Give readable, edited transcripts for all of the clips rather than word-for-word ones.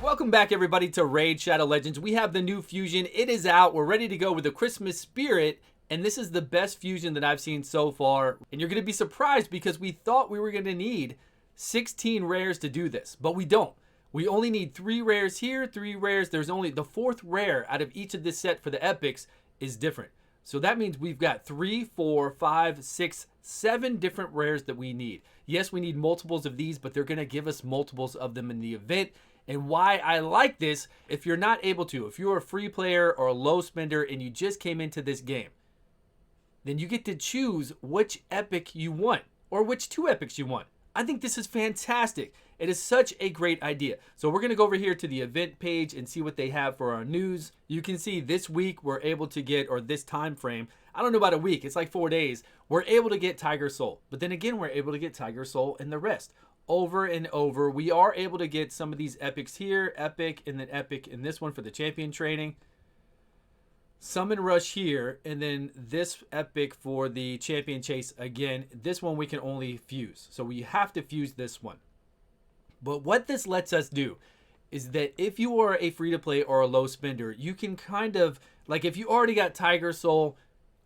Welcome back, everybody, to Raid Shadow Legends. We have the new fusion. It is out. We're ready to go with the Christmas spirit, and this is the best fusion that I've seen so far. And you're going to be surprised because we thought we were going to need 16 rares to do this, but we don't. We only need 3 rares here, 3 rares. There's only the 4th rare out of each of this set for the epics is different. So that means we've got 3, 4, 5, 6, 7 different rares that we need. Yes, we need multiples of these, but they're going to give us multiples of them in the event. And why I like this, if you're not able to, if you're a free player or a low spender and you just came into this game, then you get to choose which epic you want or which 2 epics you want. I think this is fantastic. It is such a great idea. So we're going to go over here to the event page and see what they have for our news. You can see this week we're able to get, or this time frame, I don't know about a week, it's like 4 days, we're able to get Tiger Soul. But then again, we're able to get Tiger Soul and the rest. Over and over, we are able to get some of these epics here, epic, and then epic in this one for the champion training. Summon Rush here, and then this epic for the champion chase again. This one we can only fuse, so we have to fuse this one. But what this lets us do is that if you are a free-to-play or a low spender, you can kind of, like if you already got Tiger Soul,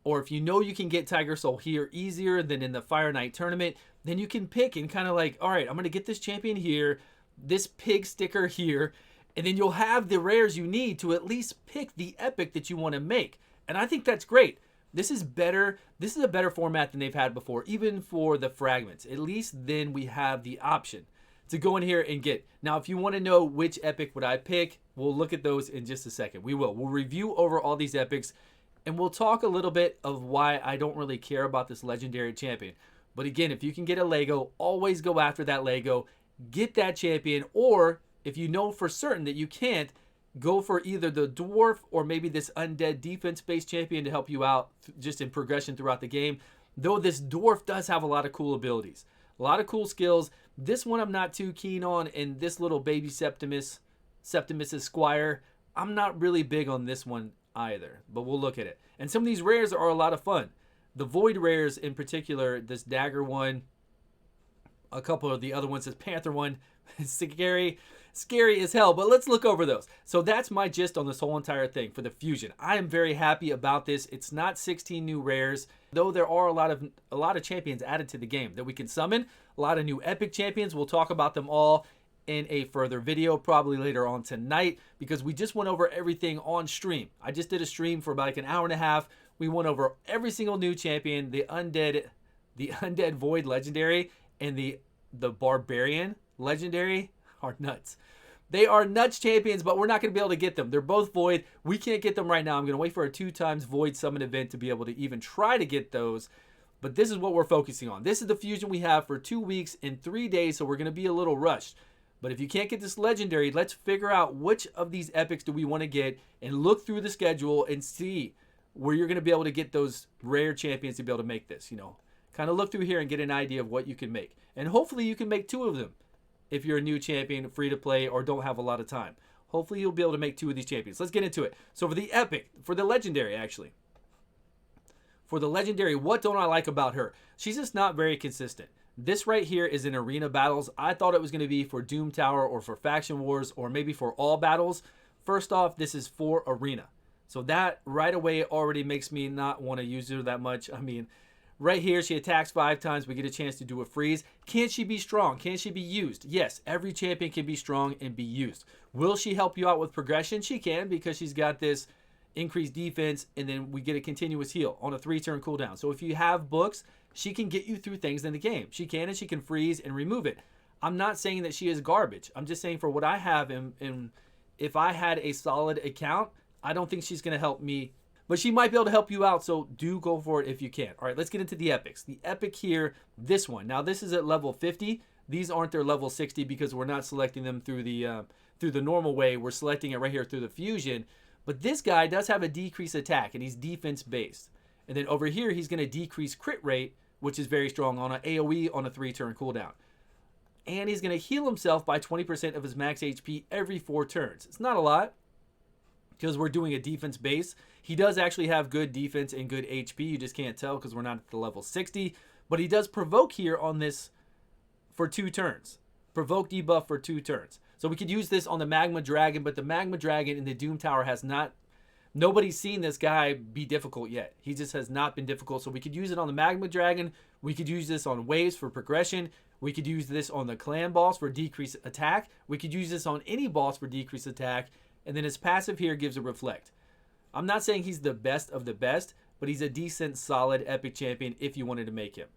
or if you know you can get Tiger Soul here easier than in the Fire Knight tournament, then you can pick and kind of like, all right, I'm going to get this champion here, this pig sticker here, and then you'll have the rares you need to at least pick the epic that you want to make. And I think that's great. This is better. This is a better format than they've had before, even for the fragments. At least then we have the option to go in here and get. Now, if you want to know which epic would I pick, we'll look at those in just a second. We will. We'll review over all these epics, and we'll talk a little bit of why I don't really care about this legendary champion. But again, if you can get a Lego, always go after that Lego. Get that champion, or if you know for certain that you can't, go for either the dwarf or maybe this undead defense-based champion to help you out just in progression throughout the game. Though this dwarf does have a lot of cool abilities, a lot of cool skills. This one I'm not too keen on, and this little baby Septimus Squire, I'm not really big on this one either, but we'll look at it. And some of these rares are a lot of fun. The Void rares in particular, this Dagger one, a couple of the other ones, this Panther one, scary as hell, but let's look over those. So that's my gist on this whole entire thing for the fusion. I am very happy about this. It's not 16 new rares, though there are a lot of champions added to the game that we can summon, a lot of new epic champions. We'll talk about them all in a further video probably later on tonight, because we just went over everything on stream. I just did a stream for about like an hour and a half. We went over every single new champion, the undead Void legendary and the Barbarian legendary are nuts. They are nuts champions, but we're not going to be able to get them. They're both Void. We can't get them right now. I'm going to wait for a 2x Void summon event to be able to even try to get those. But this is what we're focusing on. This is the fusion we have for 2 weeks and 3 days, so we're going to be a little rushed. But if you can't get this legendary, let's figure out which of these epics do we want to get and look through the schedule and see where you're going to be able to get those rare champions to be able to make this, kind of look through here and get an idea of what you can make. And hopefully you can make 2 of them if you're a new champion, free to play, or don't have a lot of time. Hopefully you'll be able to make 2 of these champions. Let's get into it. So for the epic, for the legendary actually. For the legendary, what don't I like about her? She's just not very consistent. This right here is in arena battles. I thought it was going to be for Doom Tower or for Faction Wars or maybe for all battles. First off, this is for arena. So that right away already makes me not want to use her that much. I mean, right here, she attacks 5 times. We get a chance to do a freeze. Can she be strong? Can she be used? Yes, every champion can be strong and be used. Will she help you out with progression? She can, because she's got this increased defense, and then we get a continuous heal on a 3-turn cooldown. So if you have books, she can get you through things in the game. She can, and she can freeze and remove it. I'm not saying that she is garbage. I'm just saying for what I have, and if I had a solid account, I don't think she's going to help me, but she might be able to help you out, so do go for it if you can. All right, let's get into the epics. The epic here, this one. Now, this is at level 50. These aren't their level 60 because we're not selecting them through the normal way. We're selecting it right here through the fusion. But this guy does have a decreased attack, and he's defense-based. And then over here, he's going to decrease crit rate, which is very strong on an AoE on a 3-turn cooldown. And he's going to heal himself by 20% of his max HP every 4 turns. It's not a lot, because we're doing a defense base. He does actually have good defense and good HP. You just can't tell because we're not at the level 60. But he does provoke here on this for 2 turns. provoke debuff for 2 turns. So we could use this on the Magma Dragon, but the Magma Dragon in the Doom Tower has not, nobody's seen this guy be difficult yet. He just has not been difficult. So we could use it on the Magma Dragon. We could use this on waves for progression. We could use this on the clan boss for decreased attack. We could use this on any boss for decreased attack. And then his passive here gives a reflect. I'm not saying he's the best of the best, but he's a decent, solid, epic champion if you wanted to make him.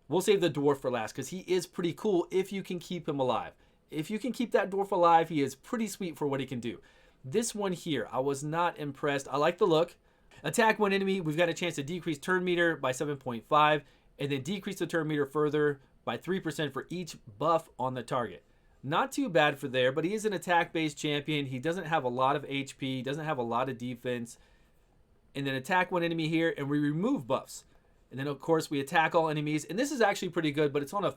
We'll save the dwarf for last because he is pretty cool if you can keep him alive. If you can keep that dwarf alive, he is pretty sweet for what he can do. This one here, I was not impressed. I like the look. Attack one enemy. We've got a chance to decrease turn meter by 7.5 and then decrease the turn meter further by 3% for each buff on the target. Not too bad for there, but he is an attack-based champion. He doesn't have a lot of HP, doesn't have a lot of defense. And then attack one enemy here, and we remove buffs. And then, of course, we attack all enemies. And this is actually pretty good, but it's on a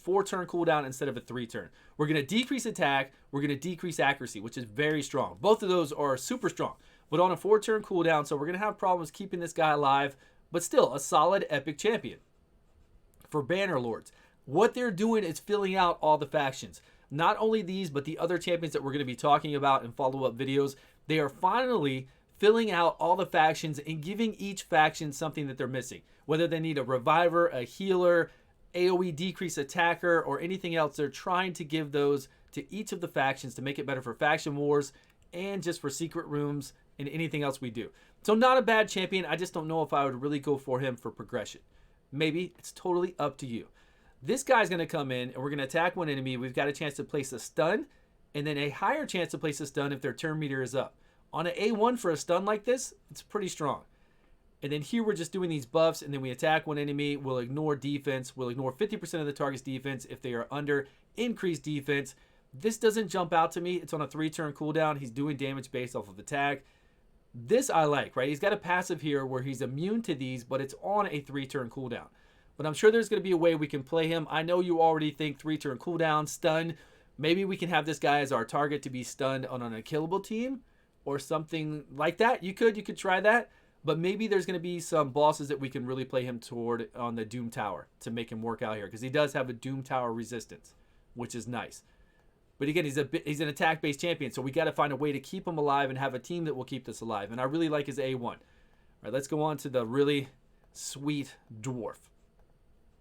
4-turn cooldown instead of a 3-turn. We're going to decrease attack. We're going to decrease accuracy, which is very strong. Both of those are super strong, but on a 4-turn cooldown, so we're going to have problems keeping this guy alive, but still a solid epic champion. For Banner Lords, what they're doing is filling out all the factions. Not only these, but the other champions that we're going to be talking about in follow-up videos. They are finally filling out all the factions and giving each faction something that they're missing. Whether they need a reviver, a healer, AoE decrease attacker, or anything else, they're trying to give those to each of the factions to make it better for faction wars and just for secret rooms and anything else we do. So not a bad champion. I just don't know if I would really go for him for progression. Maybe. It's totally up to you. This guy's going to come in, and we're going to attack one enemy. We've got a chance to place a stun, and then a higher chance to place a stun if their turn meter is up. On an A1 for a stun like this, it's pretty strong. And then here we're just doing these buffs, and then we attack one enemy. We'll ignore defense. We'll ignore 50% of the target's defense if they are under increased defense. This doesn't jump out to me. It's on a 3-turn cooldown. He's doing damage based off of attack. This I like, right? He's got a passive here where he's immune to these, but it's on a 3-turn cooldown. But I'm sure there's going to be a way we can play him. I know you already think 3-turn cooldown, stun. Maybe we can have this guy as our target to be stunned on an unkillable team or something like that. You could try that. But maybe there's going to be some bosses that we can really play him toward on the Doom Tower to make him work out here. Because he does have a Doom Tower resistance, which is nice. But again, he's an attack-based champion. So we got to find a way to keep him alive and have a team that will keep this alive. And I really like his A1. All right, let's go on to the really sweet dwarf.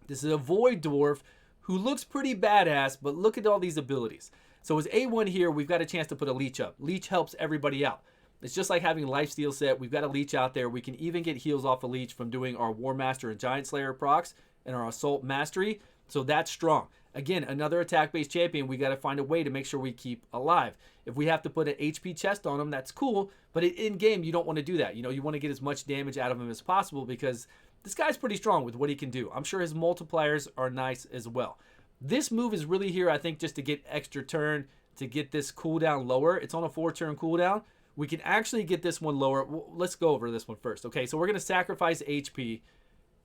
This is a Void Dwarf who looks pretty badass, but look at all these abilities. So his A1 here, we've got a chance to put a leech up. Leech helps everybody out. It's just like having Lifesteal set. We've got a leech out there. We can even get heals off a leech from doing our War Master and Giant Slayer procs and our Assault Mastery. So that's strong. Again, another attack-based champion. We got to find a way to make sure we keep alive. If we have to put an HP chest on him, that's cool. But in game, you don't want to do that. You know, you want to get as much damage out of him as possible because this guy's pretty strong with what he can do. I'm sure his multipliers are nice as well. This move is really here, I think, just to get extra turn, to get this cooldown lower. It's on a 4-turn cooldown. We can actually get this one lower. Let's go over this one first. Okay, so we're going to sacrifice HP,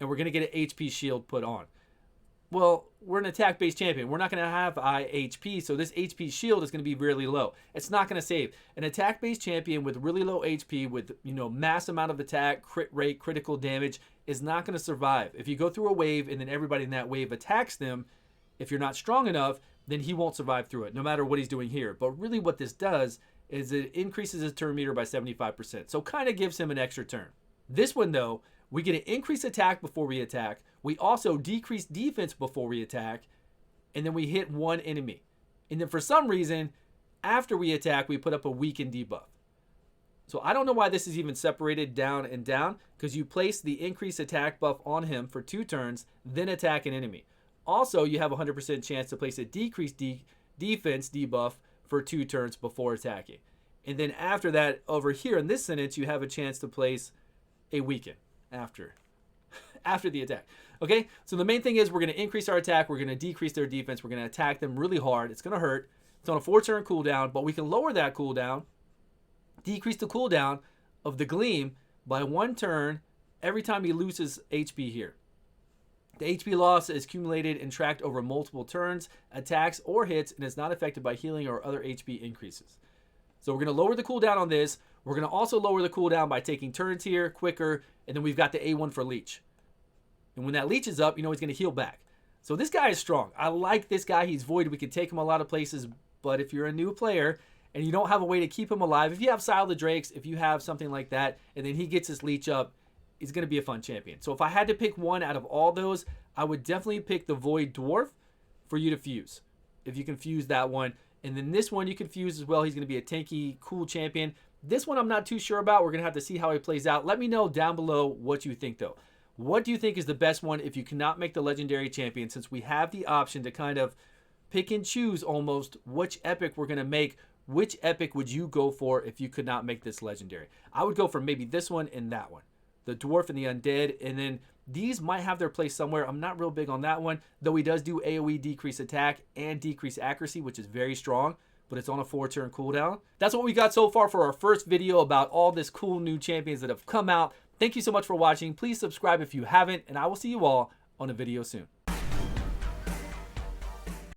and we're going to get an HP shield put on. Well, we're an attack-based champion. We're not going to have high HP, so this HP shield is going to be really low. It's not going to save. An attack-based champion with really low HP, with mass amount of attack, crit rate, critical damage, is not going to survive. If you go through a wave and then everybody in that wave attacks them, if you're not strong enough, then he won't survive through it, no matter what he's doing here. But really what this does is it increases his turn meter by 75%. So kind of gives him an extra turn. This one, though, we get an increased attack before we attack. We also decrease defense before we attack. And then we hit one enemy. And then for some reason, after we attack, we put up a weaken debuff. So I don't know why this is even separated down and down. Because you place the increased attack buff on him for 2 turns, then attack an enemy. Also, you have a 100% chance to place a decreased defense debuff for 2 turns before attacking. And then after that, over here in this sentence, you have a chance to place a weaken after the attack. Okay, so the main thing is we're going to increase our attack. We're going to decrease their defense. We're going to attack them really hard. It's going to hurt. It's on a 4-turn cooldown, but we can lower that cooldown, decrease the cooldown of the Gleam by 1 turn every time he loses HP here. The HP loss is accumulated and tracked over multiple turns, attacks, or hits, and is not affected by healing or other HP increases. So we're going to lower the cooldown on this. We're going to also lower the cooldown by taking turns here quicker, and then we've got the A1 for leech. And when that leech is up, he's going to heal back. So this guy is strong. I like this guy. He's void. We can take him a lot of places. But if you're a new player and you don't have a way to keep him alive, if you have Sile the Drakes, if you have something like that, and then he gets his leech up, he's going to be a fun champion. So if I had to pick one out of all those, I would definitely pick the Void Dwarf for you to fuse. If you can fuse that one. And then this one you can fuse as well. He's going to be a tanky, cool champion. This one I'm not too sure about. We're going to have to see how he plays out. Let me know down below what you think, though. What do you think is the best one if you cannot make the legendary champion, since we have the option to kind of pick and choose almost which epic we're going to make? Which epic would you go for if you could not make this legendary? I would go for maybe this one and that one. The Dwarf and the Undead. And then these might have their place somewhere. I'm not real big on that one, though he does do AoE decrease attack and decrease accuracy, which is very strong, but it's on a 4-turn cooldown. That's what we got so far for our first video about all this cool new champions that have come out. Thank you so much for watching. Please subscribe if you haven't, and I will see you all on a video soon.